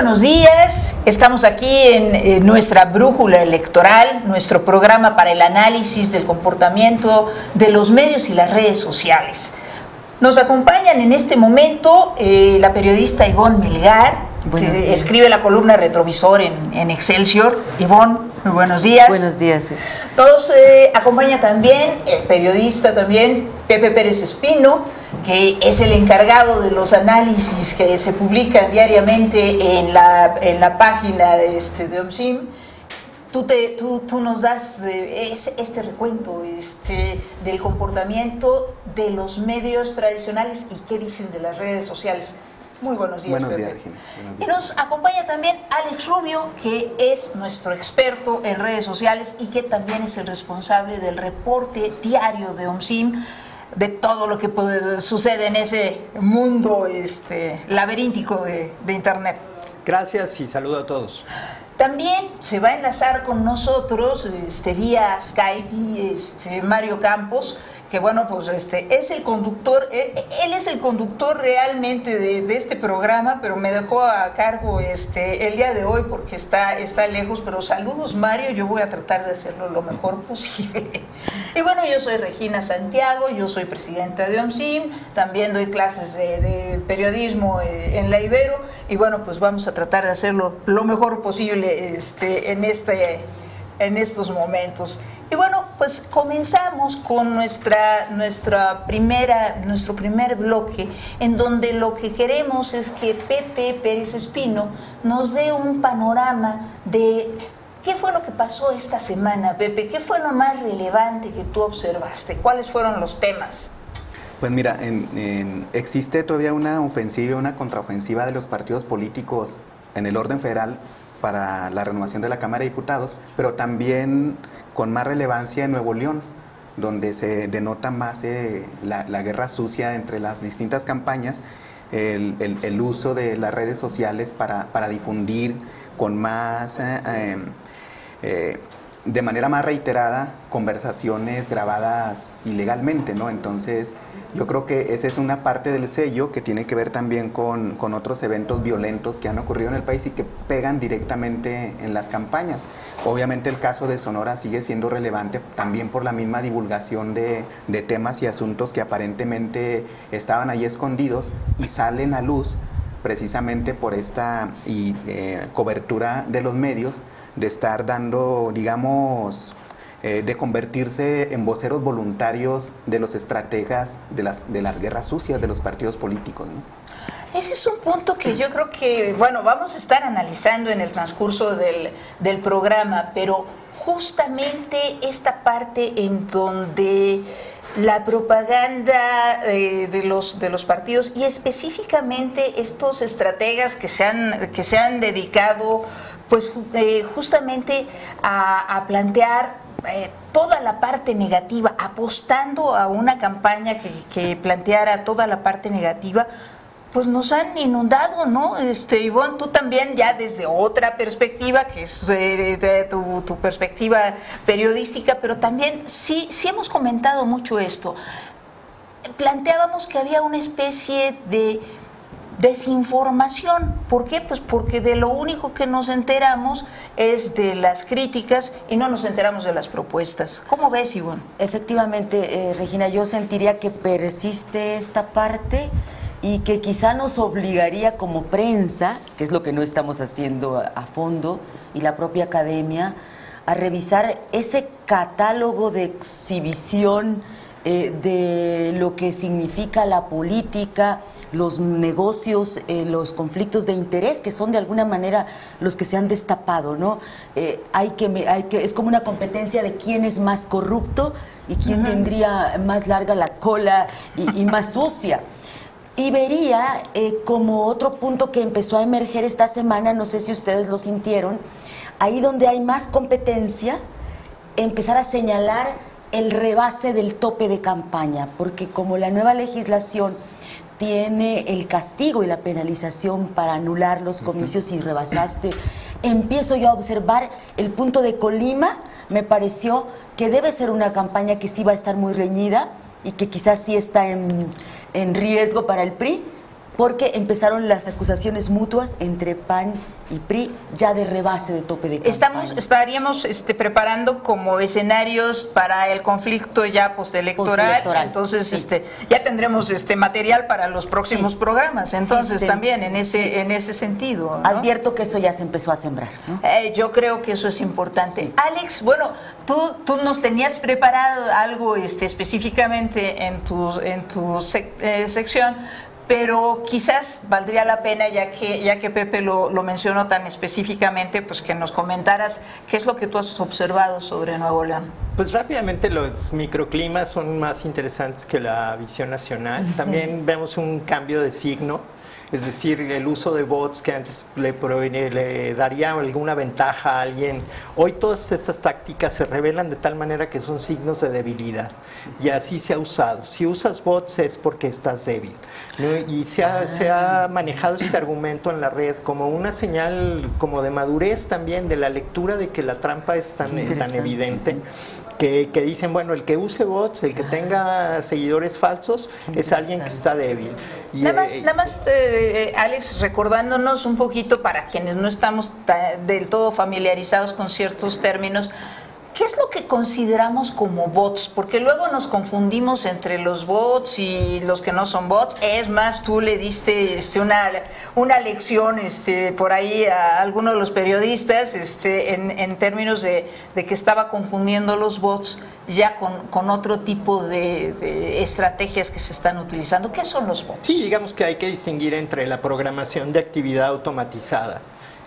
buenos días, estamos aquí en nuestra brújula electoral, nuestro programa para el análisis del comportamiento de los medios y las redes sociales. Nos acompañan en este momento la periodista Ivonne Melgar, que escribe la columna Retrovisor en Excelsior. Ivonne, muy buenos días. Buenos días. Nos acompaña también el periodista Pepe Pérez Espino, que es el encargado de los análisis que se publican diariamente en la página de OMSIM. Tú nos das este recuento del comportamiento de los medios tradicionales y qué dicen de las redes sociales. Muy buenos días, Buenos Pepe. días, Regina. Buenos días. Y nos acompaña también Alex Rubio, que es nuestro experto en redes sociales y que también es el responsable del reporte diario de OMSIM, de todo lo que sucede en ese mundo laberíntico de Internet. Gracias y saludo a todos. También se va a enlazar con nosotros vía Skype Mario Campos, que bueno, pues es el conductor, él es el conductor realmente de este programa, pero me dejó a cargo el día de hoy porque está lejos. Pero saludos, Mario, yo voy a tratar de hacerlo lo mejor posible. Y bueno, yo soy Regina Santiago, yo soy presidenta de OMSIM, también doy clases de periodismo en la Ibero, y bueno, pues vamos a tratar de hacerlo lo mejor posible en estos momentos. Y bueno, pues comenzamos con nuestro primer bloque, en donde lo que queremos es que Pepe Pérez Espino nos dé un panorama de qué fue lo que pasó esta semana, Pepe. ¿Qué fue lo más relevante que tú observaste? ¿Cuáles fueron los temas? Pues mira, existe todavía una ofensiva, una contraofensiva de los partidos políticos en el orden federal para la renovación de la Cámara de Diputados, pero también con más relevancia en Nuevo León, donde se denota más la guerra sucia entre las distintas campañas, el uso de las redes sociales para difundir con más, de manera más reiterada, conversaciones grabadas ilegalmente, ¿no? Entonces, yo creo que esa es una parte del sello que tiene que ver también con otros eventos violentos que han ocurrido en el país y que pegan directamente en las campañas. Obviamente el caso de Sonora sigue siendo relevante también por la misma divulgación de temas y asuntos que aparentemente estaban ahí escondidos y salen a luz precisamente por esta cobertura de los medios, de estar dando, digamos, de convertirse en voceros voluntarios de los estrategas de las guerras sucias de los partidos políticos, ¿no? Ese es un punto que yo creo que, bueno, vamos a estar analizando en el transcurso del programa, pero justamente esta parte en donde la propaganda de los partidos y específicamente estos estrategas que se han dedicado pues justamente a plantear toda la parte negativa, apostando a una campaña que planteara toda la parte negativa, pues nos han inundado, ¿no? Ivonne, tú también ya desde otra perspectiva, que es de tu perspectiva periodística, pero también sí hemos comentado mucho esto. Planteábamos que había una especie de desinformación. ¿Por qué? Pues porque de lo único que nos enteramos es de las críticas y no nos enteramos de las propuestas. ¿Cómo ves, Ivonne? Efectivamente, Regina, yo sentiría que persiste esta parte y que quizá nos obligaría como prensa, que es lo que no estamos haciendo a fondo, y la propia academia, a revisar ese catálogo de exhibición de lo que significa la política, los negocios, los conflictos de interés, que son de alguna manera los que se han destapado, ¿no? Es como una competencia de quién es más corrupto y quién tendría más larga la cola y más sucia. Y vería como otro punto que empezó a emerger esta semana, no sé si ustedes lo sintieron, ahí donde hay más competencia, empezar a señalar el rebase del tope de campaña, porque como la nueva legislación tiene el castigo y la penalización para anular los comicios y rebasaste, empiezo yo a observar el punto de Colima. Me pareció que debe ser una campaña que sí va a estar muy reñida y que quizás sí está en riesgo para el PRI, porque empezaron las acusaciones mutuas entre PAN y PRI ya de rebase de tope de campaña. Estaríamos preparando como escenarios para el conflicto ya postelectoral. Entonces sí. Ya tendremos material para los próximos programas. Entonces también en ese sentido, ¿no? Advierto que eso ya se empezó a sembrar, ¿no? Yo creo que eso es importante. Sí. Alex, bueno, tú nos tenías preparado algo específicamente en tu sección, pero quizás valdría la pena, ya que Pepe lo mencionó tan específicamente, pues que nos comentaras qué es lo que tú has observado sobre Nuevo León. Pues rápidamente los microclimas son más interesantes que la visión nacional. También vemos un cambio de signo. Es decir, el uso de bots que antes le daría alguna ventaja a alguien. Hoy todas estas tácticas se revelan de tal manera que son signos de debilidad. Y así se ha usado. Si usas bots es porque estás débil, ¿no? Y se ha manejado este argumento en la red como una señal como de madurez también, de la lectura de que la trampa es tan evidente. Que dicen, bueno, el que use bots, el que tenga seguidores falsos, es alguien que está débil. Y, nada más Alex, recordándonos un poquito para quienes no estamos del todo familiarizados con ciertos términos, ¿qué es lo que consideramos como bots? Porque luego nos confundimos entre los bots y los que no son bots. Es más, tú le diste una lección por ahí a alguno de los periodistas en términos de que estaba confundiendo los bots ya con otro tipo de estrategias que se están utilizando. ¿Qué son los bots? Sí, digamos que hay que distinguir entre la programación de actividad automatizada.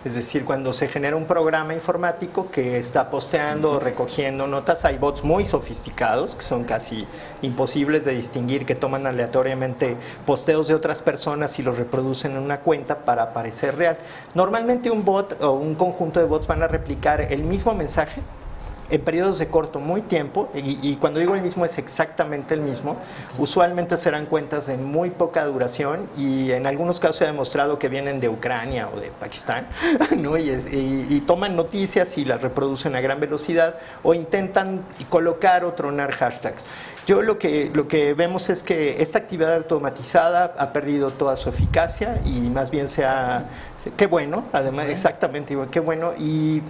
Es decir, cuando se genera un programa informático que está posteando o recogiendo notas, hay bots muy sofisticados que son casi imposibles de distinguir, que toman aleatoriamente posteos de otras personas y los reproducen en una cuenta para parecer real. Normalmente un bot o un conjunto de bots van a replicar el mismo mensaje en periodos de corto, muy tiempo, y cuando digo el mismo es exactamente el mismo. Usualmente serán cuentas de muy poca duración y en algunos casos se ha demostrado que vienen de Ucrania o de Pakistán, ¿no? y toman noticias y las reproducen a gran velocidad o intentan colocar o tronar hashtags. Yo lo que vemos es que esta actividad automatizada ha perdido toda su eficacia y más bien qué bueno, además, exactamente, qué bueno. Y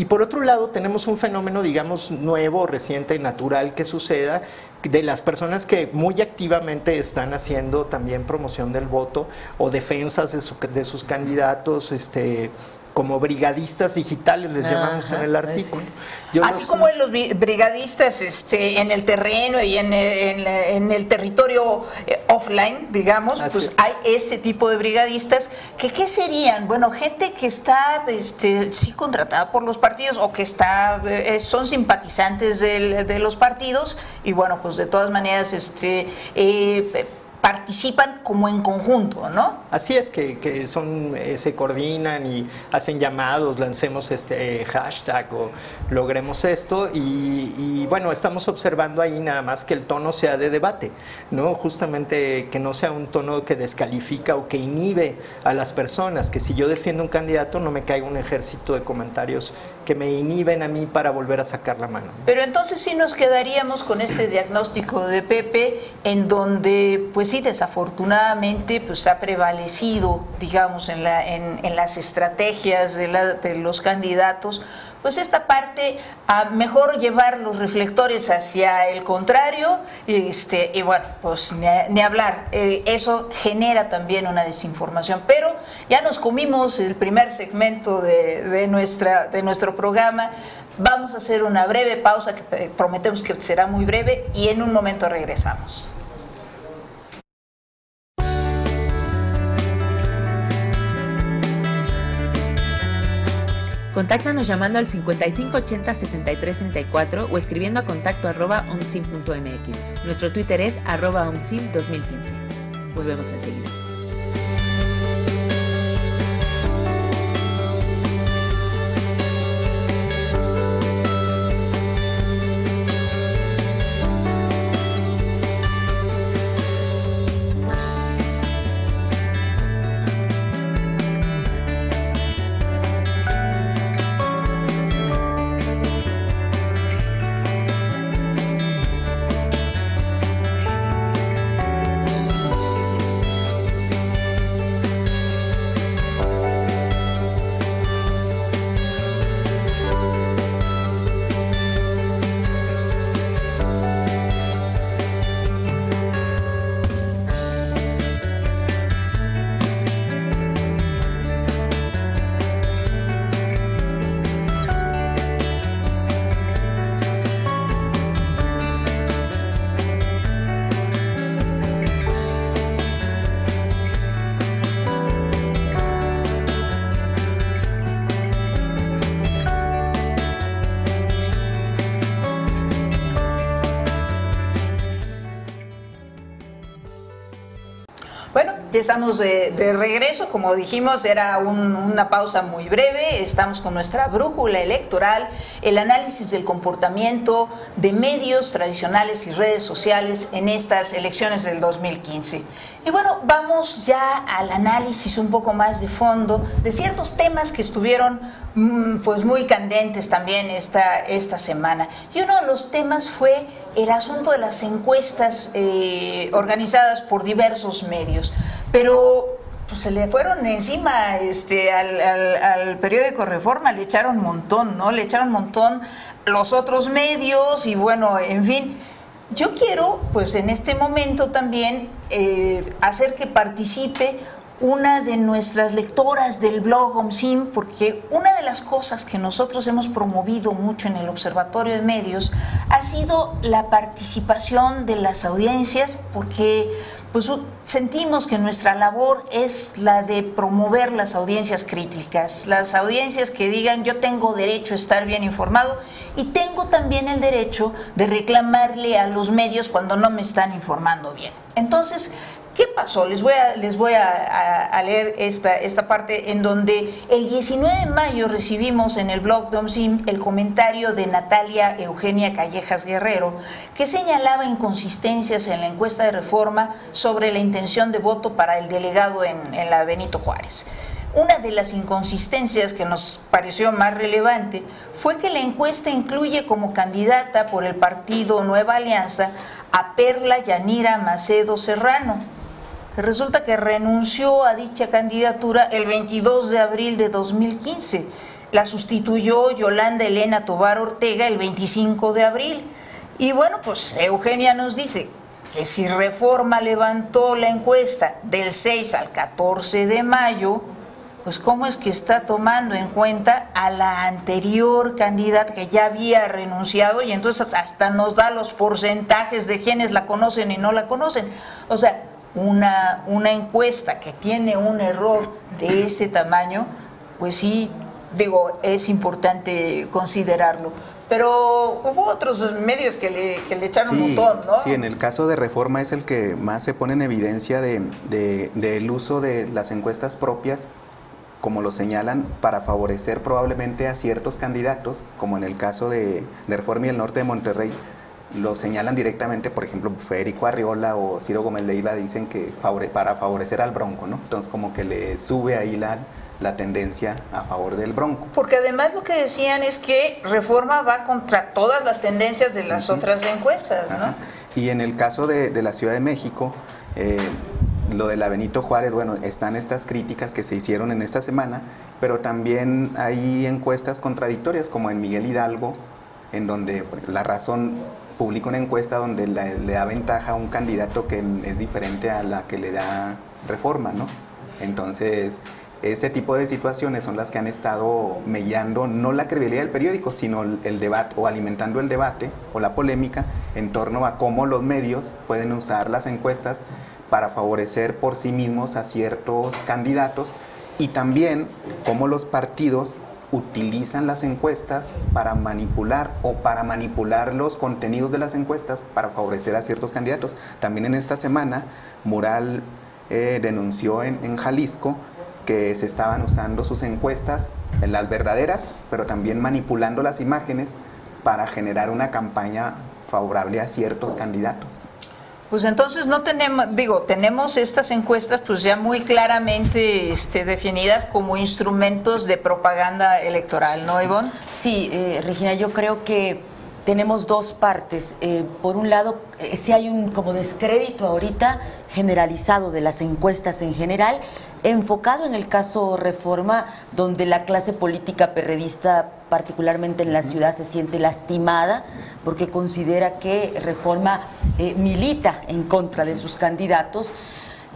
por otro lado tenemos un fenómeno, digamos, nuevo, reciente, natural que suceda, de las personas que muy activamente están haciendo también promoción del voto o defensas de sus candidatos, como brigadistas digitales, les llamamos en el artículo. Así como los brigadistas en el terreno y en el territorio offline, digamos, pues hay este tipo de brigadistas que ¿qué serían? Bueno, gente que está sí contratada por los partidos o que son simpatizantes de los partidos y bueno, pues de todas maneras participan como en conjunto, ¿no? Así es, que se coordinan y hacen llamados, lancemos este hashtag o logremos esto y bueno, estamos observando ahí nada más que el tono sea de debate, ¿no? Justamente que no sea un tono que descalifica o que inhibe a las personas, que si yo defiendo un candidato no me caiga un ejército de comentarios que me inhiben a mí para volver a sacar la mano. Pero entonces sí nos quedaríamos con este diagnóstico de Pepe, en donde pues sí, desafortunadamente pues ha prevalecido, digamos, en las estrategias de los candidatos, pues esta parte a mejor llevar los reflectores hacia el contrario y bueno, pues ni hablar, eso genera también una desinformación, pero ya nos comimos el primer segmento de nuestro programa. Vamos a hacer una breve pausa que prometemos que será muy breve y en un momento regresamos. Contáctanos llamando al 5580 7334 o escribiendo a contacto@omsim.mx. Nuestro Twitter es @omsim2015. Volvemos enseguida. ya estamos de regreso. Como dijimos, era una pausa muy breve. Estamos con nuestra brújula electoral, el análisis del comportamiento de medios tradicionales y redes sociales en estas elecciones del 2015. Y bueno, vamos ya al análisis un poco más de fondo de ciertos temas que estuvieron pues muy candentes también esta semana. Y uno de los temas fue el asunto de las encuestas organizadas por diversos medios. Pero pues, se le fueron encima al periódico Reforma, le echaron un montón, ¿no? Le echaron un montón los otros medios y bueno, en fin. Yo quiero, pues en este momento también, hacer que participe una de nuestras lectoras del blog OMSIM, porque una de las cosas que nosotros hemos promovido mucho en el Observatorio de Medios ha sido la participación de las audiencias, porque pues sentimos que nuestra labor es la de promover las audiencias críticas, las audiencias que digan yo tengo derecho a estar bien informado y tengo también el derecho de reclamarle a los medios cuando no me están informando bien. Entonces, ¿qué pasó? Les voy a leer esta parte en donde el 19 de mayo recibimos en el blog de OMSIM el comentario de Natalia Eugenia Callejas Guerrero, que señalaba inconsistencias en la encuesta de Reforma sobre la intención de voto para el delegado en la Benito Juárez. Una de las inconsistencias que nos pareció más relevante fue que la encuesta incluye como candidata por el partido Nueva Alianza a Perla Yanira Macedo Serrano, que resulta que renunció a dicha candidatura el 22 de abril de 2015. La sustituyó Yolanda Elena Tovar Ortega el 25 de abril. Y bueno, pues Eugenia nos dice que si Reforma levantó la encuesta del 6 al 14 de mayo, pues cómo es que está tomando en cuenta a la anterior candidata que ya había renunciado y entonces hasta nos da los porcentajes de quienes la conocen y no la conocen. O sea, una encuesta que tiene un error de este tamaño, pues sí, digo, es importante considerarlo. Pero hubo otros medios que le echaron un montón, ¿no? Sí, en el caso de Reforma es el que más se pone en evidencia del uso de las encuestas propias, como lo señalan, para favorecer probablemente a ciertos candidatos, como en el caso de Reforma y el Norte de Monterrey, lo señalan directamente. Por ejemplo, Federico Arriola o Ciro Gómez Leiva dicen que para favorecer al Bronco, ¿no? Entonces como que le sube ahí la tendencia a favor del Bronco. Porque además lo que decían es que Reforma va contra todas las tendencias de las otras encuestas, ¿no? Y en el caso de la Ciudad de México, lo de la Benito Juárez, bueno, están estas críticas que se hicieron en esta semana, pero también hay encuestas contradictorias, como en Miguel Hidalgo, en donde La Razón publica una encuesta donde le da ventaja a un candidato que es diferente a la que le da Reforma, ¿no? Entonces, ese tipo de situaciones son las que han estado mellando no la credibilidad del periódico, sino el debate, o alimentando el debate o la polémica en torno a cómo los medios pueden usar las encuestas para favorecer por sí mismos a ciertos candidatos, y también cómo los partidos utilizan las encuestas para manipular los contenidos de las encuestas para favorecer a ciertos candidatos. También en esta semana, Mural denunció en Jalisco que se estaban usando sus encuestas, las verdaderas, pero también manipulando las imágenes para generar una campaña favorable a ciertos candidatos. Pues entonces no tenemos estas encuestas pues ya muy claramente definidas como instrumentos de propaganda electoral, ¿no, Ivonne? Sí, Regina, yo creo que tenemos dos partes. Por un lado, sí hay un como descrédito ahorita generalizado de las encuestas en general, enfocado en el caso Reforma, donde la clase política perredista, particularmente en la ciudad, se siente lastimada porque considera que Reforma milita en contra de sus candidatos.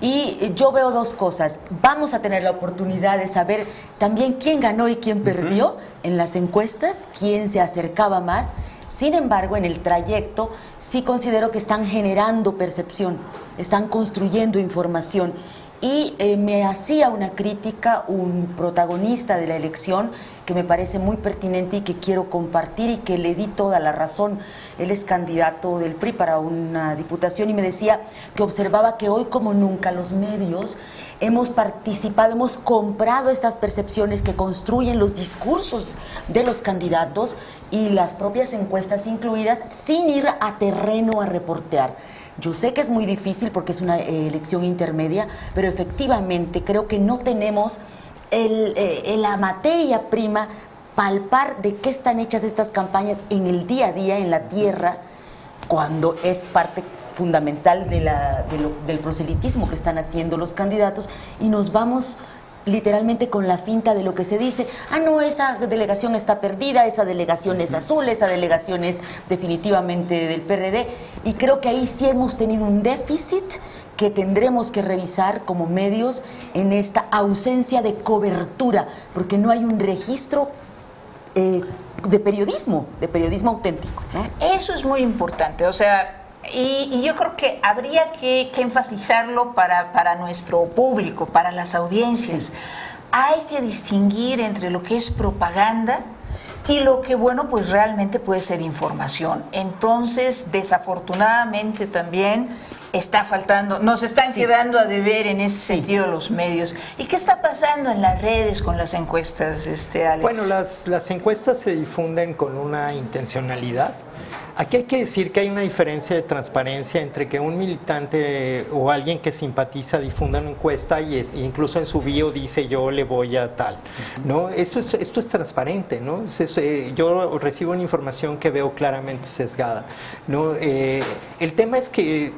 Y yo veo dos cosas. Vamos a tener la oportunidad de saber también quién ganó y quién perdió en las encuestas, quién se acercaba más. Sin embargo, en el trayecto sí considero que están generando percepción, están construyendo información. Y me hacía una crítica un protagonista de la elección, que me parece muy pertinente y que quiero compartir y que le di toda la razón. Él es candidato del PRI para una diputación y me decía que observaba que hoy como nunca los medios hemos participado, hemos comprado estas percepciones que construyen los discursos de los candidatos y las propias encuestas incluidas, sin ir a terreno a reportear. Yo sé que es muy difícil porque es una elección intermedia, pero efectivamente creo que no tenemos la materia prima, palpar de qué están hechas estas campañas en el día a día, en la tierra, cuando es parte fundamental del proselitismo que están haciendo los candidatos, y nos vamos literalmente con la finta de lo que se dice: no, esa delegación está perdida, esa delegación es azul, esa delegación es definitivamente del PRD, y creo que ahí sí hemos tenido un déficit que tendremos que revisar como medios en esta ausencia de cobertura, porque no hay un registro de periodismo auténtico, ¿no? Eso es muy importante, o sea, y yo creo que habría que enfatizarlo para nuestro público, para las audiencias. Sí. Hay que distinguir entre lo que es propaganda y lo que, bueno, pues realmente puede ser información. Entonces, desafortunadamente también está faltando, nos están quedando a deber en ese sentido los medios. ¿Y qué está pasando en las redes con las encuestas, Alex? Bueno, las encuestas se difunden con una intencionalidad. Aquí hay que decir que hay una diferencia de transparencia entre que un militante o alguien que simpatiza difunda una encuesta y incluso en su bio dice yo le voy a tal, ¿no? Esto es transparente, ¿no? Yo recibo una información que veo claramente sesgada, ¿no? El tema es que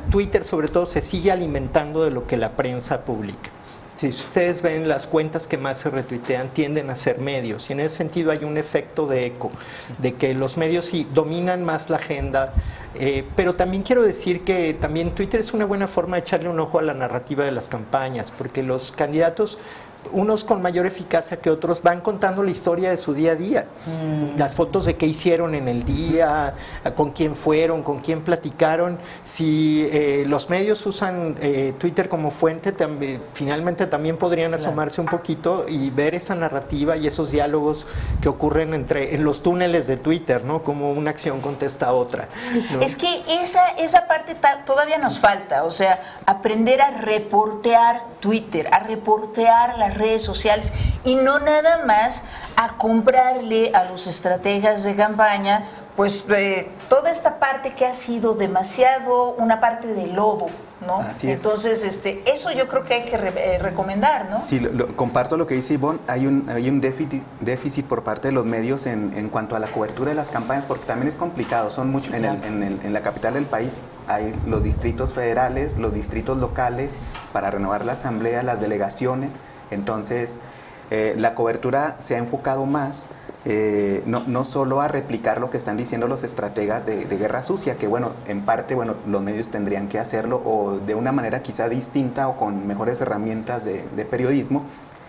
Twitter sobre todo se sigue alimentando de lo que la prensa publica. Si ustedes ven, las cuentas que más se retuitean tienden a ser medios, y en ese sentido hay un efecto de eco, de que los medios sí dominan más la agenda, pero también quiero decir que también Twitter es una buena forma de echarle un ojo a la narrativa de las campañas, porque los candidatos, unos con mayor eficacia que otros, van contando la historia de su día a día. Las fotos de qué hicieron en el día, con quién fueron, con quién platicaron. Si los medios usan Twitter como fuente, finalmente también podrían asomarse un poquito y ver esa narrativa y esos diálogos que ocurren en los túneles de Twitter, ¿no? Como una acción contesta a otra, ¿no? Es que esa parte todavía nos falta, o sea, aprender a reportear Twitter, a reportear las redes sociales y no nada más a comprarle a los estrategas de campaña pues toda esta parte que ha sido demasiado una parte de lobo, ¿no? Así es. Entonces eso yo creo que hay que recomendar, ¿no? Sí, comparto lo que dice Ivonne. Hay un déficit por parte de los medios en cuanto a la cobertura de las campañas, porque también es complicado. Son muchos, sí, claro. En la capital del país hay los distritos federales, los distritos locales para renovar la asamblea, las delegaciones. Entonces la cobertura se ha enfocado más no solo a replicar lo que están diciendo los estrategas de guerra sucia, que bueno, en parte los medios tendrían que hacerlo o de una manera quizá distinta o con mejores herramientas de periodismo,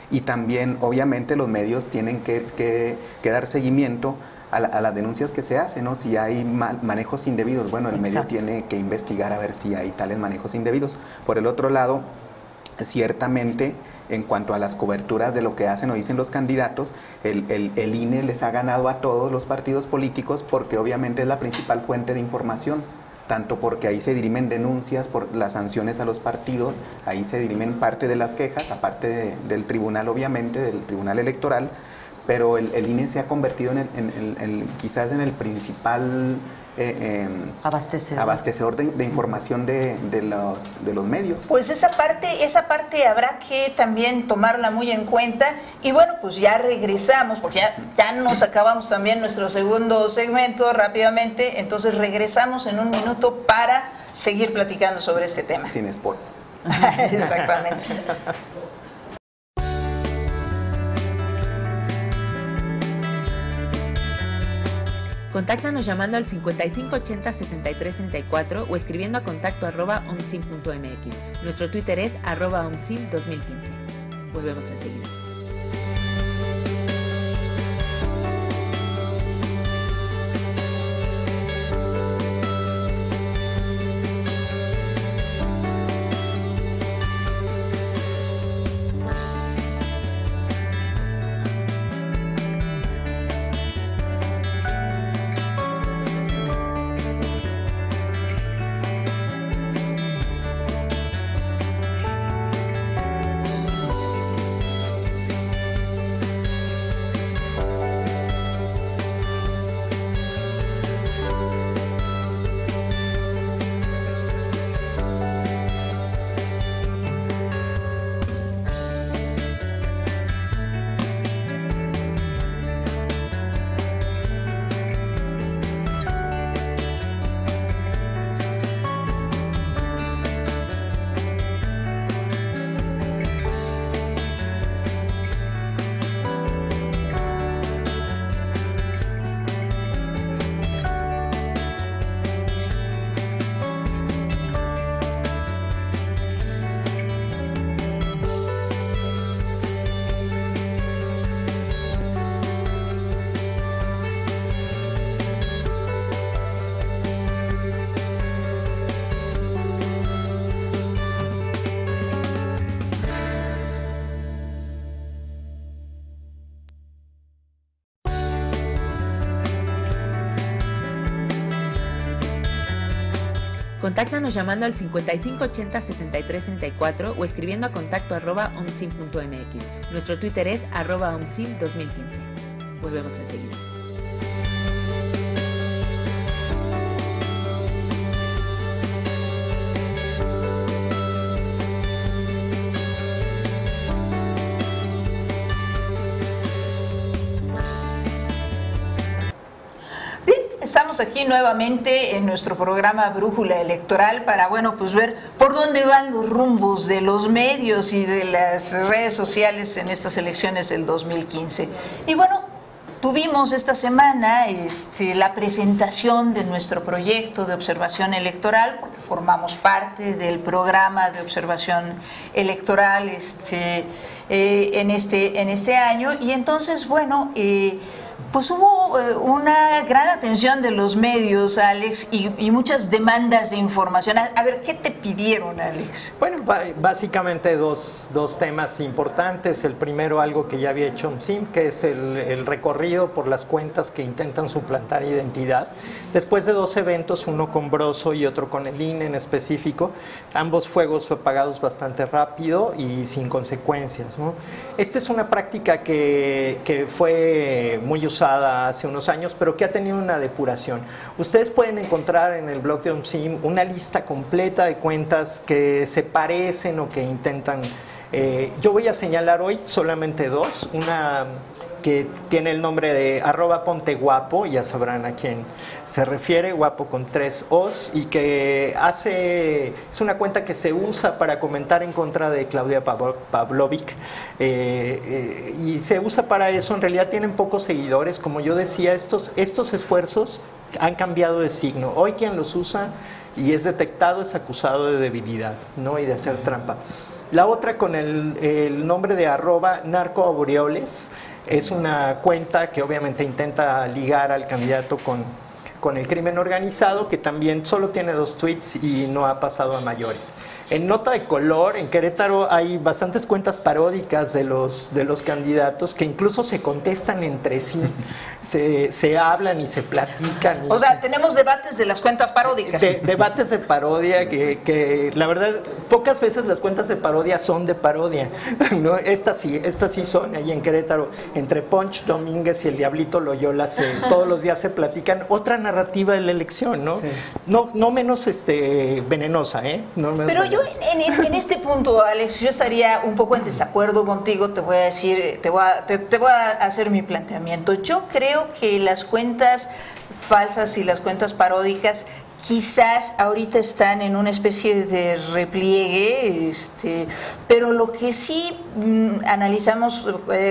y también obviamente los medios tienen que dar seguimiento a las denuncias que se hacen, ¿no? Si hay manejos indebidos, bueno, el medio tiene que investigar a ver si hay tales manejos indebidos. Por el otro lado, ciertamente, en cuanto a las coberturas de lo que hacen o dicen los candidatos, el INE les ha ganado a todos los partidos políticos porque obviamente es la principal fuente de información, tanto porque ahí se dirimen denuncias por las sanciones a los partidos, ahí se dirimen parte de las quejas, aparte del tribunal obviamente, del tribunal electoral, pero el INE se ha convertido quizás en el principal abastecedor de información de los medios. Pues esa parte habrá que también tomarla muy en cuenta, y bueno, pues ya regresamos, porque ya nos acabamos también nuestro segundo segmento rápidamente, entonces regresamos en un minuto para seguir platicando sobre este tema. Sin spots. Exactamente. Contáctanos llamando al 5580-7334 o escribiendo a contacto@omsim.mx. Nuestro Twitter es @omsim2015. Volvemos enseguida. Contáctanos llamando al 5580-7334 o escribiendo a contacto@omsim.mx. Nuestro Twitter es @omsim2015. Volvemos enseguida. Estamos aquí nuevamente en nuestro programa Brújula Electoral para, bueno, pues ver por dónde van los rumbos de los medios y de las redes sociales en estas elecciones del 2015. Y bueno, tuvimos esta semana la presentación de nuestro proyecto de observación electoral, porque formamos parte del programa de observación electoral en este año. Y entonces, bueno, pues hubo una gran atención de los medios, Alex, y muchas demandas de información. A ver, ¿qué te pidieron, Alex? Bueno, básicamente dos temas importantes. El primero, algo que ya había hecho OMSIM, que es el recorrido por las cuentas que intentan suplantar identidad. Después de 2 eventos, uno con Broso y otro con el INE en específico, ambos fuegos apagados bastante rápido y sin consecuencias, ¿no? Esta es una práctica que fue muy usada hace unos años, pero que ha tenido una depuración. Ustedes pueden encontrar en el blog de OMSIM una lista completa de cuentas que se parecen o que intentan. Yo voy a señalar hoy solamente 2, una que tiene el nombre de @ponteguapo, ya sabrán a quién se refiere, guapo con 3 O's, y que es una cuenta que se usa para comentar en contra de Claudia Pavlovic, y se usa para eso. En realidad tienen pocos seguidores. Como yo decía, estos esfuerzos han cambiado de signo. Hoy quien los usa y es detectado es acusado de debilidad, ¿no? Y de hacer trampa. La otra, con el nombre de @narcoaureoles, es una cuenta que obviamente intenta ligar al candidato con el crimen organizado, que también solo tiene 2 tweets y no ha pasado a mayores. En nota de color, en Querétaro hay bastantes cuentas paródicas de los candidatos que incluso se contestan entre sí, se hablan y se platican. O sea, tenemos debates de las cuentas paródicas. Debates de parodia que la verdad, pocas veces las cuentas de parodia son de parodia, ¿no? Estas sí son. Ahí en Querétaro, entre Ponch Domínguez y el Diablito Loyola, todos los días se platican otra narrativa de la elección, ¿no? Sí. No menos venenosa, ¿eh? No menos Pero venenosa. Yo en este punto, Alex, yo estaría un poco en desacuerdo contigo. Te voy a decir, te voy a hacer mi planteamiento. Yo creo que las cuentas falsas y las cuentas paródicas quizás ahorita están en una especie de repliegue, pero lo que sí analizamos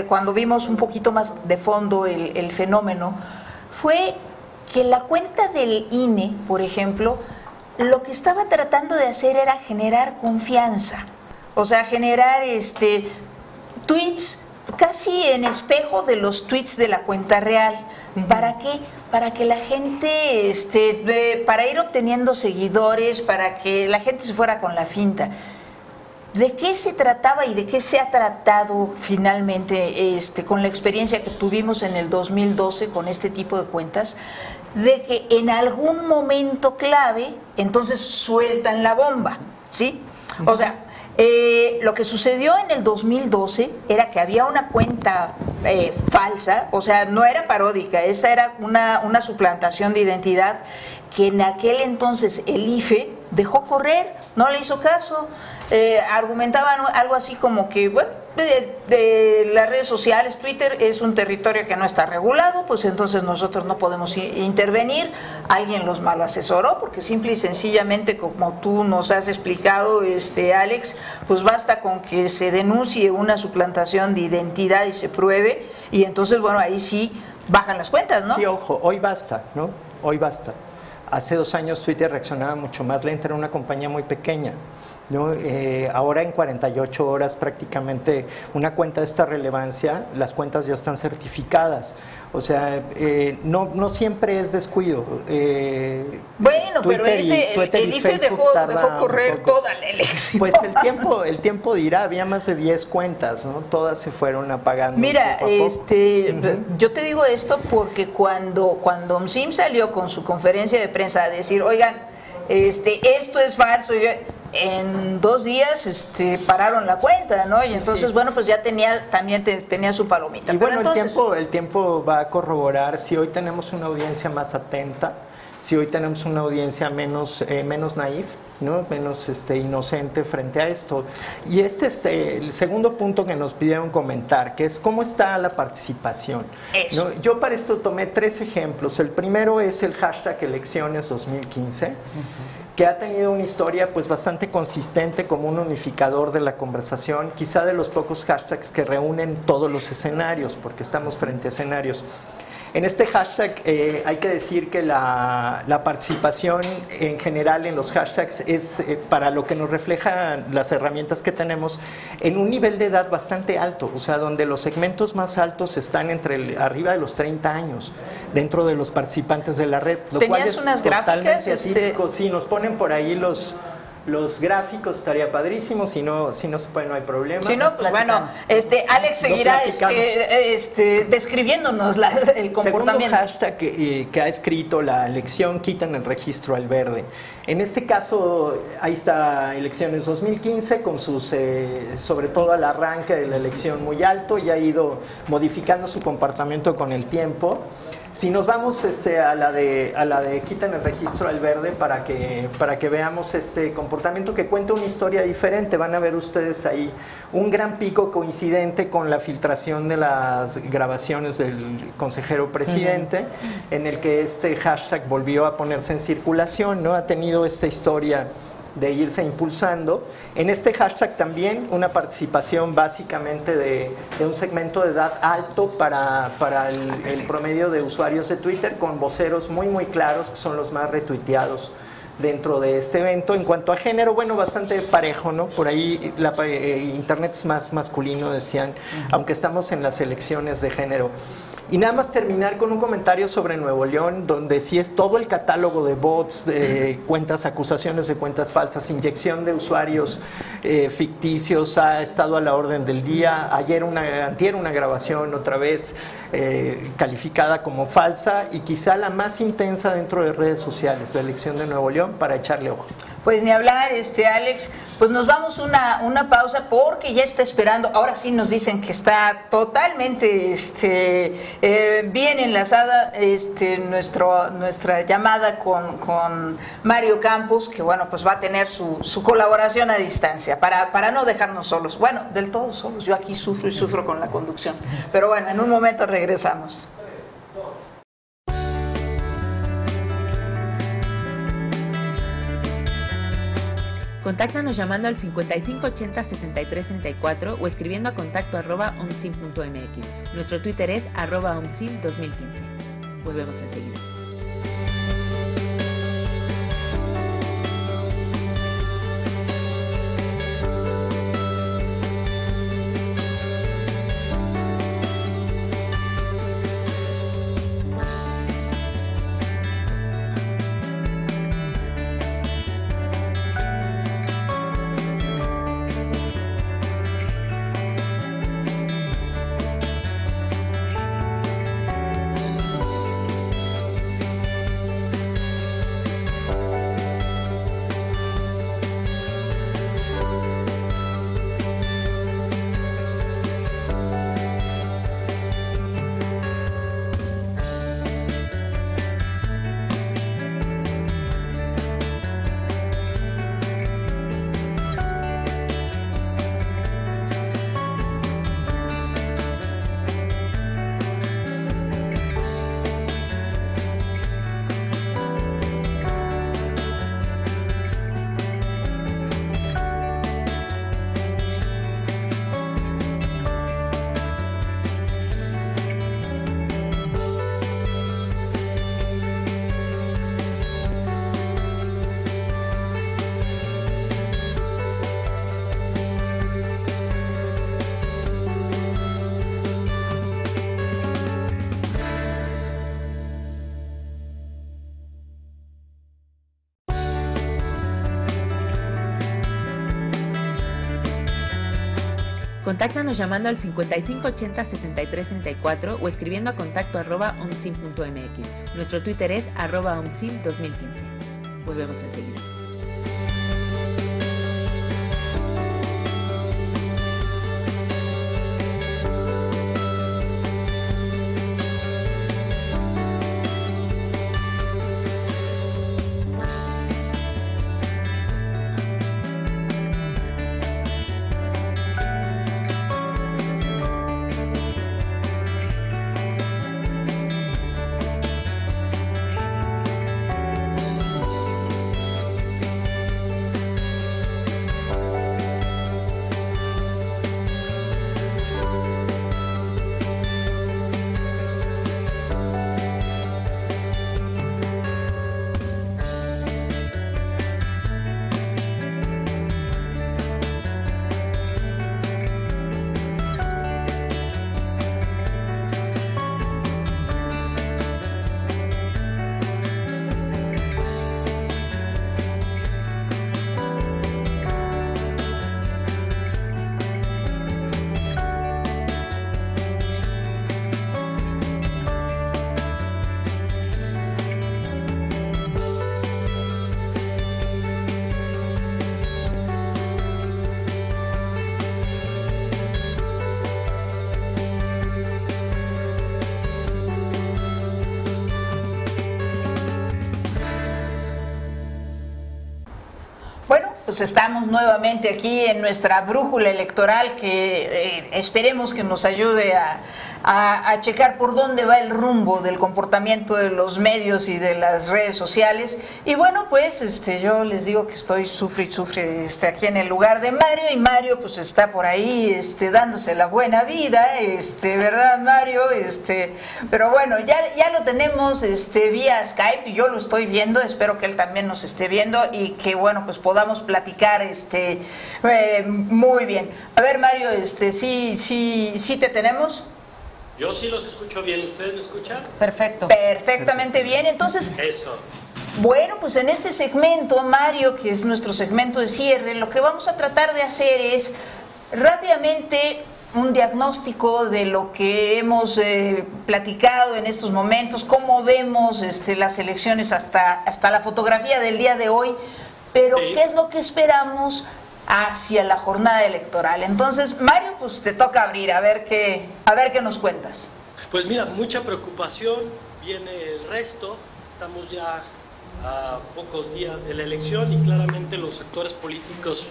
cuando vimos un poquito más de fondo el fenómeno fue que la cuenta del INE, por ejemplo, lo que estaba tratando de hacer era generar confianza, o sea, generar tweets casi en espejo de los tweets de la cuenta real. ¿Para qué? Para que la gente, para ir obteniendo seguidores, para que la gente se fuera con la finta. ¿De qué se trataba y de qué se ha tratado finalmente con la experiencia que tuvimos en el 2012 con este tipo de cuentas? De que en algún momento clave, entonces sueltan la bomba, ¿sí? O sea, lo que sucedió en el 2012 era que había una cuenta falsa, o sea, no era paródica, esta era una suplantación de identidad que en aquel entonces el IFE dejó correr, no le hizo caso. Argumentaban algo así como que, bueno, de las redes sociales, Twitter es un territorio que no está regulado, pues entonces nosotros no podemos intervenir. Alguien los mal asesoró, porque simple y sencillamente, como tú nos has explicado, Alex, pues basta con que se denuncie una suplantación de identidad y se pruebe, y entonces, bueno, ahí sí bajan las cuentas, ¿no? Sí, ojo, hoy basta, ¿no? Hoy basta. Hace 2 años Twitter reaccionaba mucho más lento, era una compañía muy pequeña, ¿no? Ahora en 48 horas prácticamente una cuenta de esta relevancia, las cuentas ya están certificadas. O sea, no siempre es descuido. Bueno, pero el IFE dejó correr toda la elección. Pues el tiempo dirá, había más de 10 cuentas, ¿no? Todas se fueron apagando. Mira, yo te digo esto porque cuando OMSIM salió con su conferencia de prensa a decir, oigan, esto es falso. En 2 días pararon la cuenta, ¿no? Y entonces, bueno, pues ya también tenía su palomita. Y Pero bueno, entonces, el tiempo va a corroborar si hoy tenemos una audiencia más atenta, si hoy tenemos una audiencia menos naif, ¿no? Menos inocente frente a esto. Y este es el segundo punto que nos pidieron comentar, que es cómo está la participación, ¿no? Yo para esto tomé 3 ejemplos. El primero es el hashtag elecciones 2015, que ha tenido una historia pues bastante consistente como un unificador de la conversación, quizá de los pocos hashtags que reúnen todos los escenarios, porque estamos frente a escenarios. En este hashtag hay que decir que la participación en general en los hashtags es, para lo que nos reflejan las herramientas que tenemos, en un nivel de edad bastante alto, o sea, donde los segmentos más altos están arriba de los 30 años, dentro de los participantes de la red, lo cual es unas totalmente gráficas, atípico. Sí, nos ponen por ahí los gráficos, estaría padrísimo. Si no se puede, no hay problema. Si no, pues bueno, Alex seguirá describiéndonos el comportamiento. Segundo hashtag que ha escrito la elección, quitan el registro al verde. En este caso, ahí está elecciones 2015 con sus, sobre todo al arranque de la elección muy alto, y ha ido modificando su comportamiento con el tiempo. Si nos vamos a la de quitan el registro al verde para que veamos este comportamiento que cuenta una historia diferente, van a ver ustedes ahí un gran pico coincidente con la filtración de las grabaciones del consejero presidente, en el que este hashtag volvió a ponerse en circulación, ¿no? Ha tenido esta historia de irse impulsando. En este hashtag también una participación básicamente de un segmento de edad alto para el promedio de usuarios de Twitter, con voceros muy claros, que son los más retuiteados dentro de este evento. En cuanto a género, bueno, bastante parejo, ¿no? Por ahí Internet es más masculino, decían, aunque estamos en las elecciones de género. Y nada más terminar con un comentario sobre Nuevo León, donde sí es todo el catálogo de bots, cuentas, acusaciones de cuentas falsas, inyección de usuarios ficticios, ha estado a la orden del día. Antier una grabación otra vez calificada como falsa, y quizá la más intensa dentro de redes sociales, la elección de Nuevo León, para echarle ojo. Pues ni hablar, Alex, pues nos vamos una pausa porque ya está esperando. Ahora sí nos dicen que está totalmente bien enlazada nuestra llamada con Mario Campos, que bueno, pues va a tener su colaboración a distancia para no dejarnos solos. Bueno, del todo solos. Yo aquí sufro con la conducción. Pero bueno, en un momento regresamos. Contáctanos llamando al 5580-7334 o escribiendo a contacto@omsim.mx. Nuestro Twitter es @omsim2015. Volvemos enseguida. Contáctanos llamando al 5580-7334 o escribiendo a contacto@omsim.mx. Nuestro Twitter es @omsim2015. Volvemos enseguida. Pues estamos nuevamente aquí en nuestra brújula electoral que esperemos que nos ayude a checar por dónde va el rumbo del comportamiento de los medios y de las redes sociales. Y bueno, pues yo les digo que estoy sufre aquí en el lugar de Mario, y Mario pues está por ahí dándose la buena vida, ¿verdad, Mario? Pero bueno, ya lo tenemos vía Skype, y yo lo estoy viendo, espero que él también nos esté viendo y que bueno, pues podamos platicar muy bien. A ver, Mario, ¿sí te tenemos? Yo sí los escucho bien, ¿ustedes me escuchan? Perfecto. Perfectamente bien, entonces... Eso. Bueno, pues en este segmento, Mario, que es nuestro segmento de cierre, lo que vamos a tratar de hacer es rápidamente un diagnóstico de lo que hemos platicado en estos momentos, cómo vemos las elecciones hasta la fotografía del día de hoy, pero sí. ¿Qué es lo que esperamos hacia la jornada electoral? Entonces, Mario, pues te toca abrir, a ver qué nos cuentas. Pues mira, mucha preocupación, viene el resto, estamos ya a pocos días de la elección y claramente los actores políticos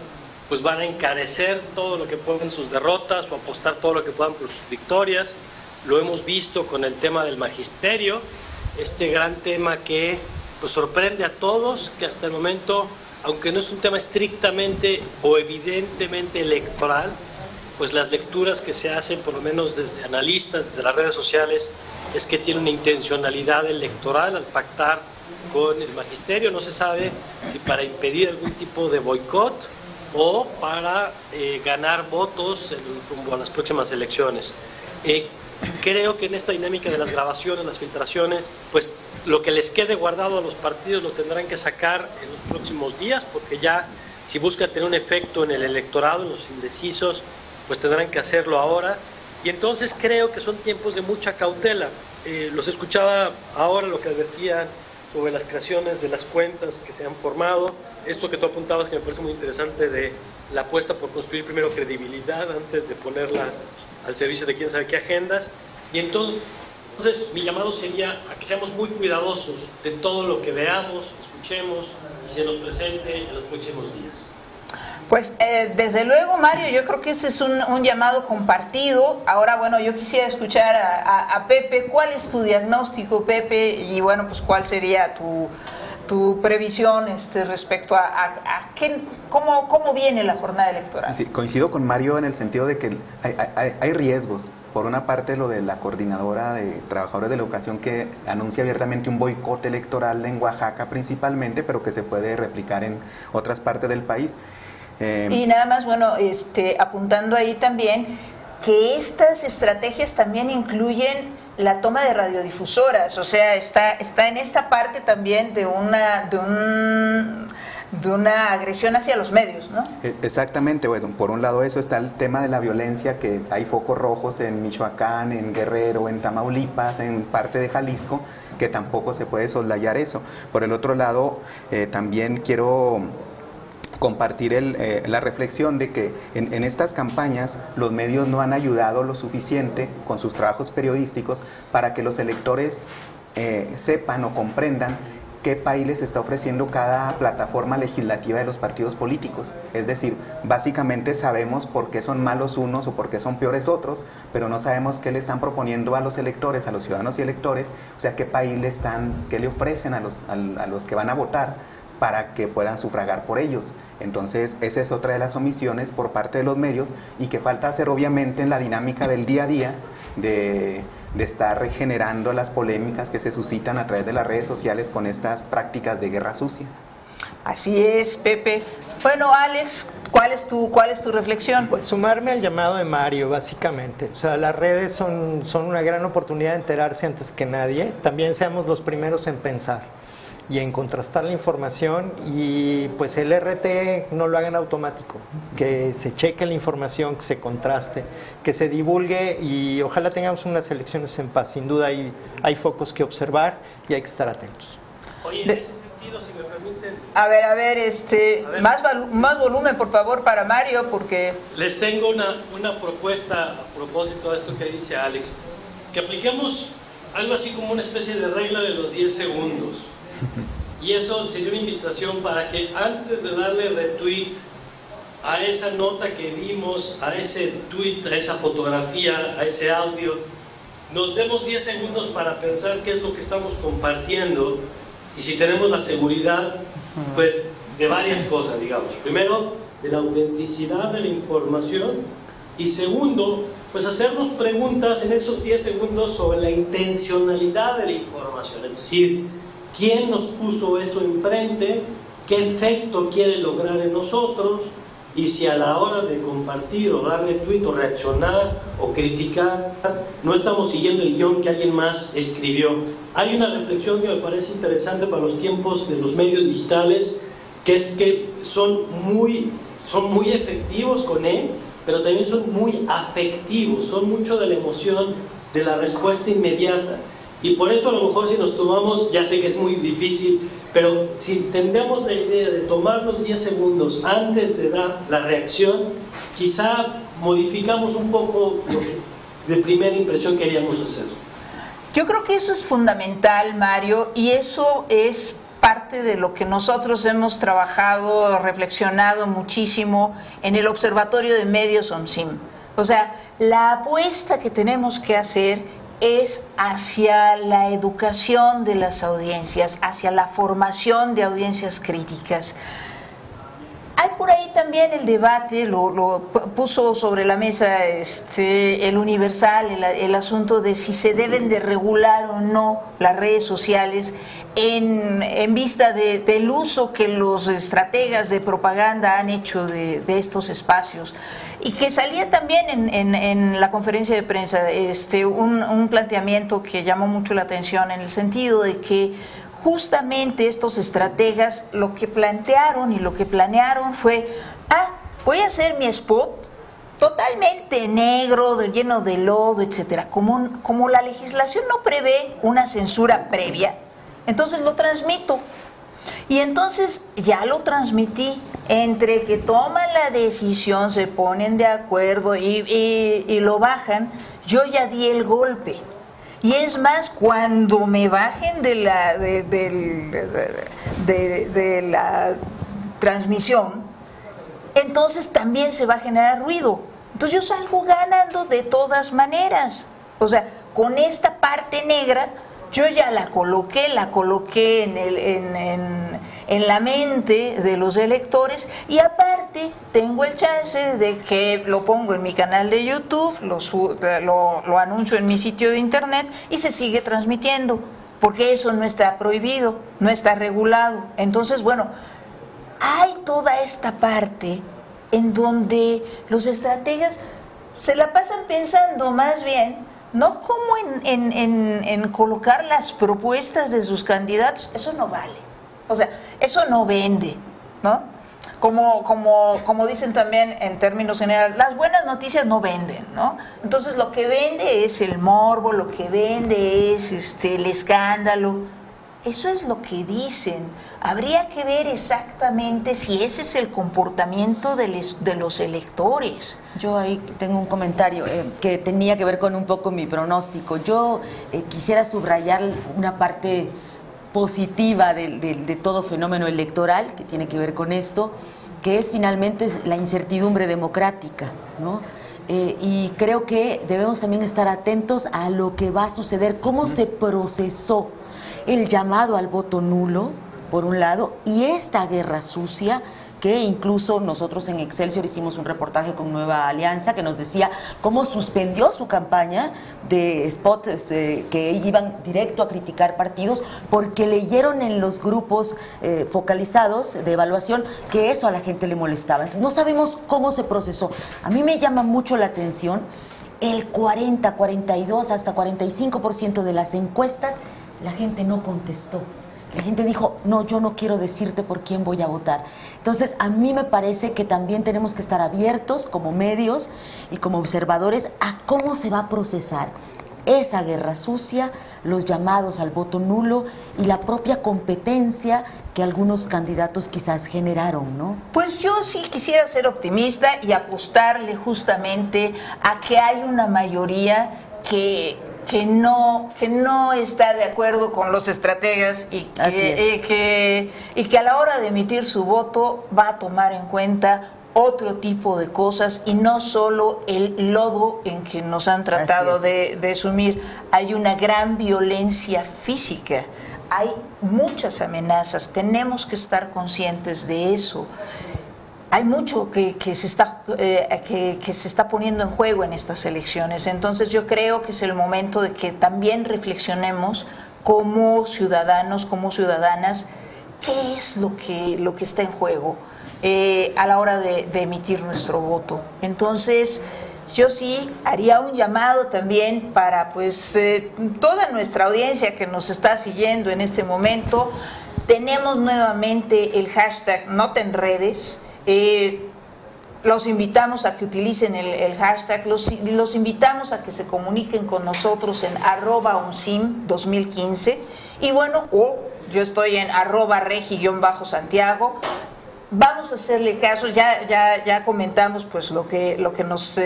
pues van a encarecer todo lo que puedan sus derrotas o apostar todo lo que puedan por sus victorias. Lo hemos visto con el tema del magisterio, este gran tema que pues sorprende a todos, que hasta el momento, aunque no es un tema estrictamente o evidentemente electoral, pues las lecturas que se hacen, por lo menos desde analistas, desde las redes sociales, es que tiene una intencionalidad electoral al pactar con el magisterio. No se sabe si para impedir algún tipo de boicot o para ganar votos rumbo a las próximas elecciones. Creo que en esta dinámica de las grabaciones, las filtraciones, pues lo que les quede guardado a los partidos lo tendrán que sacar en los próximos días, porque ya si buscan tener un efecto en el electorado, en los indecisos, pues tendrán que hacerlo ahora. Y entonces creo que son tiempos de mucha cautela. Los escuchaba ahora lo que advertían sobre las creaciones de las cuentas que se han formado, esto que tú apuntabas que me parece muy interesante de la apuesta por construir primero credibilidad antes de ponerlas al servicio de quién sabe qué agendas. Y entonces mi llamado sería a que seamos muy cuidadosos de todo lo que veamos, escuchemos y se nos presente en los próximos días. Pues desde luego, Mario, yo creo que ese es un llamado compartido. Ahora, bueno, yo quisiera escuchar a Pepe. ¿Cuál es tu diagnóstico, Pepe? Y bueno, pues cuál sería tu previsión respecto a cómo viene la jornada electoral. Sí, coincido con Mario en el sentido de que hay riesgos. Por una parte, lo de la coordinadora de trabajadores de la educación que anuncia abiertamente un boicot electoral en Oaxaca principalmente, pero que se puede replicar en otras partes del país. Y nada más, bueno, apuntando ahí también que estas estrategias también incluyen la toma de radiodifusoras, o sea, está en esta parte también de agresión hacia los medios, ¿no? Exactamente, bueno, por un lado eso está el tema de la violencia, que hay focos rojos en Michoacán, en Guerrero, en Tamaulipas, en parte de Jalisco, que tampoco se puede soslayar eso. Por el otro lado, también quiero compartir la reflexión de que en estas campañas los medios no han ayudado lo suficiente con sus trabajos periodísticos para que los electores sepan o comprendan qué país les está ofreciendo cada plataforma legislativa de los partidos políticos. Es decir, básicamente sabemos por qué son malos unos o por qué son peores otros, pero no sabemos qué le están proponiendo a los electores, a los ciudadanos y electores, o sea, qué país qué le ofrecen a los que van a votar para que puedan sufragar por ellos. Entonces, esa es otra de las omisiones por parte de los medios y que falta hacer obviamente en la dinámica del día a día de estar generando las polémicas que se suscitan a través de las redes sociales con estas prácticas de guerra sucia. Así es, Pepe. Bueno, Alex, ¿cuál es tu reflexión? Pues sumarme al llamado de Mario, básicamente. O sea, las redes son una gran oportunidad de enterarse antes que nadie. También seamos los primeros en pensar y en contrastar la información, y pues el RT no lo hagan automático, que se cheque la información, que se contraste, que se divulgue, y ojalá tengamos unas elecciones en paz. Sin duda hay focos que observar y hay que estar atentos. Oye, en ese sentido, si me permiten... A ver, más volumen, por favor, para Mario, porque... Les tengo una propuesta a propósito de esto que dice Alex, que apliquemos algo así como una especie de regla de los 10 segundos. Y eso sería una invitación para que antes de darle retweet a esa nota que vimos, a ese tweet, a esa fotografía, a ese audio, nos demos 10 segundos para pensar qué es lo que estamos compartiendo y si tenemos la seguridad, pues, de varias cosas, digamos. Primero, de la autenticidad de la información, y segundo, pues hacernos preguntas en esos 10 segundos sobre la intencionalidad de la información, es decir, ¿quién nos puso eso enfrente? ¿Qué efecto quiere lograr en nosotros? Y si a la hora de compartir o darle tweet o reaccionar o criticar, no estamos siguiendo el guión que alguien más escribió. Hay una reflexión que me parece interesante para los tiempos de los medios digitales, que es que son muy efectivos con él, pero también son muy afectivos, son mucho de la emoción, de la respuesta inmediata. Y por eso a lo mejor si nos tomamos, ya sé que es muy difícil, pero si entendemos la idea de tomarnos 10 segundos antes de dar la reacción, quizá modificamos un poco lo que de primera impresión queríamos hacer. Yo creo que eso es fundamental, Mario, y eso es parte de lo que nosotros hemos trabajado, reflexionado muchísimo en el Observatorio de Medios OMSIM. O sea, la apuesta que tenemos que hacer es hacia la educación de las audiencias, hacia la formación de audiencias críticas. Hay por ahí también el debate, lo puso sobre la mesa el Universal, el asunto de si se deben de regular o no las redes sociales en vista del uso que los estrategas de propaganda han hecho de estos espacios. Y que salía también en la conferencia de prensa un planteamiento que llamó mucho la atención, en el sentido de que justamente estos estrategas lo que plantearon y lo que planearon fue, voy a hacer mi spot totalmente negro, lleno de lodo, etcétera. Como la legislación no prevé una censura previa, entonces lo transmito. Y entonces ya lo transmití, entre que toman la decisión, se ponen de acuerdo y lo bajan, yo ya di el golpe. Y es más, cuando me bajen de la transmisión, entonces también se va a generar ruido. Entonces yo salgo ganando de todas maneras. O sea, con esta parte negra, yo ya la coloqué en la mente de los electores, y aparte tengo el chance de que lo pongo en mi canal de YouTube, lo anuncio en mi sitio de internet y se sigue transmitiendo, porque eso no está prohibido, no está regulado. Entonces, bueno, hay toda esta parte en donde los estrategas se la pasan pensando más bien no como en colocar las propuestas de sus candidatos. Eso no vale, o sea, eso no vende. ¿no? Como dicen también en términos generales, las buenas noticias no venden, ¿no? Entonces lo que vende es el morbo, lo que vende es el escándalo. Eso es lo que dicen. Habría que ver exactamente si ese es el comportamiento de los electores. Yo ahí tengo un comentario que tenía que ver con un poco mi pronóstico. Yo quisiera subrayar una parte positiva de todo fenómeno electoral que tiene que ver con esto, que es finalmente la incertidumbre democrática, ¿no? Y creo que debemos también estar atentos a lo que va a suceder, cómo se procesó el llamado al voto nulo, por un lado, y esta guerra sucia, que incluso nosotros en Excelsior hicimos un reportaje con Nueva Alianza que nos decía cómo suspendió su campaña de spots que iban directo a criticar partidos porque leyeron en los grupos focalizados de evaluación que eso a la gente le molestaba. Entonces, no sabemos cómo se procesó. A mí me llama mucho la atención el 40, 42, hasta 45% de las encuestas, la gente no contestó. La gente dijo, no, yo no quiero decirte por quién voy a votar. Entonces, a mí me parece que también tenemos que estar abiertos como medios y como observadores a cómo se va a procesar esa guerra sucia, los llamados al voto nulo y la propia competencia que algunos candidatos quizás generaron, ¿no? Pues yo sí quisiera ser optimista y apostarle justamente a que hay una mayoría que no está de acuerdo con los estrategas y que a la hora de emitir su voto va a tomar en cuenta otro tipo de cosas y no solo el lodo en que nos han tratado de sumir. Hay una gran violencia física, hay muchas amenazas, tenemos que estar conscientes de eso. Hay mucho que se está poniendo en juego en estas elecciones. Entonces yo creo que es el momento de que también reflexionemos como ciudadanos, como ciudadanas, qué es lo que está en juego a la hora de emitir nuestro voto. Entonces yo sí haría un llamado también para toda nuestra audiencia que nos está siguiendo en este momento. Tenemos nuevamente el hashtag No Te Enredes. Los invitamos a que utilicen el hashtag, los invitamos a que se comuniquen con nosotros en @unsim2015 y bueno, yo estoy en @regi_Santiago. Vamos a hacerle caso, ya comentamos pues lo que nos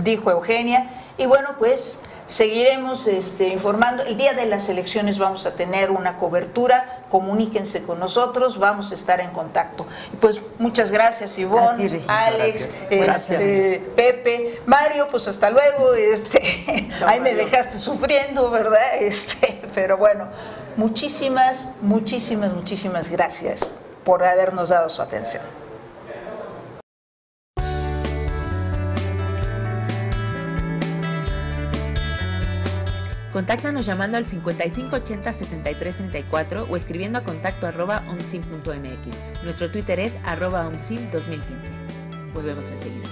dijo Eugenia y bueno, pues seguiremos informando. El día de las elecciones vamos a tener una cobertura, comuníquense con nosotros, vamos a estar en contacto. Pues muchas gracias, Ivonne, Alex, Pepe, Mario, pues hasta luego. Ahí me dejaste sufriendo, ¿verdad? Pero bueno, muchísimas gracias por habernos dado su atención. Contáctanos llamando al 5580-7334 o escribiendo a contacto@omsim.mx. Nuestro Twitter es @omsim2015. Volvemos enseguida.